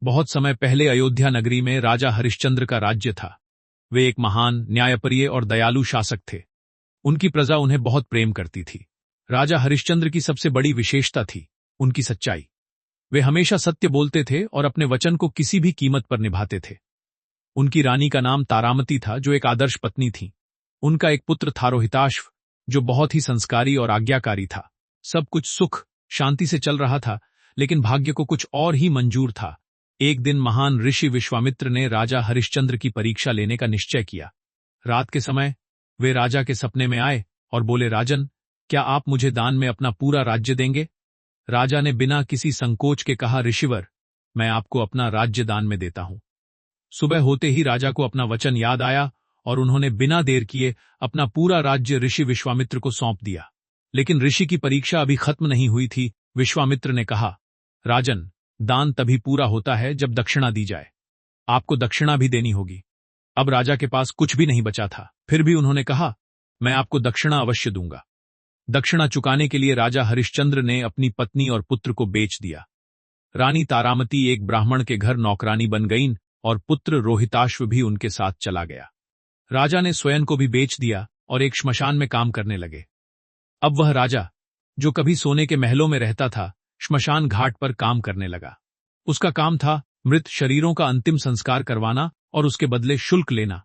बहुत समय पहले अयोध्या नगरी में राजा हरिश्चंद्र का राज्य था। वे एक महान, न्यायप्रिय और दयालु शासक थे। उनकी प्रजा उन्हें बहुत प्रेम करती थी। राजा हरिश्चंद्र की सबसे बड़ी विशेषता थी उनकी सच्चाई। वे हमेशा सत्य बोलते थे और अपने वचन को किसी भी कीमत पर निभाते थे। उनकी रानी का नाम तारामती था, जो एक आदर्श पत्नी थी। उनका एक पुत्र था रोहिताश्व, जो बहुत ही संस्कारी और आज्ञाकारी था। सब कुछ सुख शांति से चल रहा था, लेकिन भाग्य को कुछ और ही मंजूर था। एक दिन महान ऋषि विश्वामित्र ने राजा हरिश्चंद्र की परीक्षा लेने का निश्चय किया। रात के समय वे राजा के सपने में आए और बोले, राजन, क्या आप मुझे दान में अपना पूरा राज्य देंगे? राजा ने बिना किसी संकोच के कहा, ऋषिवर, मैं आपको अपना राज्य दान में देता हूं। सुबह होते ही राजा को अपना वचन याद आया और उन्होंने बिना देर किए अपना पूरा राज्य ऋषि विश्वामित्र को सौंप दिया। लेकिन ऋषि की परीक्षा अभी खत्म नहीं हुई थी। विश्वामित्र ने कहा, राजन, दान तभी पूरा होता है जब दक्षिणा दी जाए। आपको दक्षिणा भी देनी होगी। अब राजा के पास कुछ भी नहीं बचा था, फिर भी उन्होंने कहा, मैं आपको दक्षिणा अवश्य दूंगा। दक्षिणा चुकाने के लिए राजा हरिश्चंद्र ने अपनी पत्नी और पुत्र को बेच दिया। रानी तारामती एक ब्राह्मण के घर नौकरानी बन गईं और पुत्र रोहिताश्व भी उनके साथ चला गया। राजा ने स्वयं को भी बेच दिया और एक श्मशान में काम करने लगे। अब वह राजा, जो कभी सोने के महलों में रहता था, श्मशान घाट पर काम करने लगा। उसका काम था मृत शरीरों का अंतिम संस्कार करवाना और उसके बदले शुल्क लेना।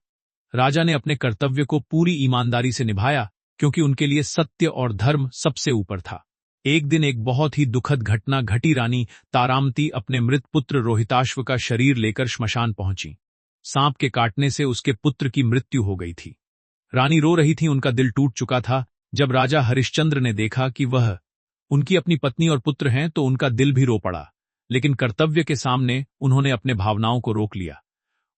राजा ने अपने कर्तव्य को पूरी ईमानदारी से निभाया, क्योंकि उनके लिए सत्य और धर्म सबसे ऊपर था। एक दिन एक बहुत ही दुखद घटना घटी। रानी तारामती अपने मृत पुत्र रोहिताश्व का शरीर लेकर श्मशान पहुंची। सांप के काटने से उसके पुत्र की मृत्यु हो गई थी। रानी रो रही थी, उनका दिल टूट चुका था। जब राजा हरिश्चंद्र ने देखा कि वह उनकी अपनी पत्नी और पुत्र हैं, तो उनका दिल भी रो पड़ा। लेकिन कर्तव्य के सामने उन्होंने अपने भावनाओं को रोक लिया।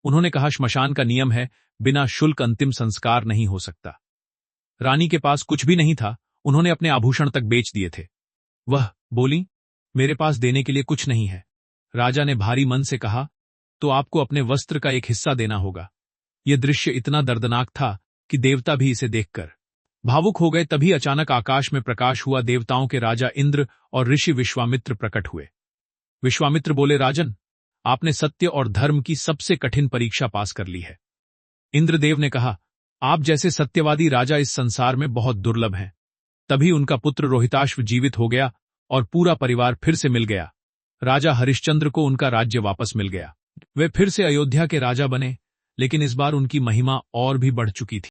उन्होंने कहा, श्मशान का नियम है, बिना शुल्क अंतिम संस्कार नहीं हो सकता। रानी के पास कुछ भी नहीं था, उन्होंने अपने आभूषण तक बेच दिए थे। वह बोली, मेरे पास देने के लिए कुछ नहीं है। राजा ने भारी मन से कहा, तो आपको अपने वस्त्र का एक हिस्सा देना होगा। यह दृश्य इतना दर्दनाक था कि देवता भी इसे देखकर भावुक हो गए। तभी अचानक आकाश में प्रकाश हुआ। देवताओं के राजा इंद्र और ऋषि विश्वामित्र प्रकट हुए। विश्वामित्र बोले, राजन, आपने सत्य और धर्म की सबसे कठिन परीक्षा पास कर ली है। इंद्रदेव ने कहा, आप जैसे सत्यवादी राजा इस संसार में बहुत दुर्लभ हैं। तभी उनका पुत्र रोहिताश्व जीवित हो गया और पूरा परिवार फिर से मिल गया। राजा हरिश्चंद्र को उनका राज्य वापस मिल गया। वे फिर से अयोध्या के राजा बने, लेकिन इस बार उनकी महिमा और भी बढ़ चुकी थी।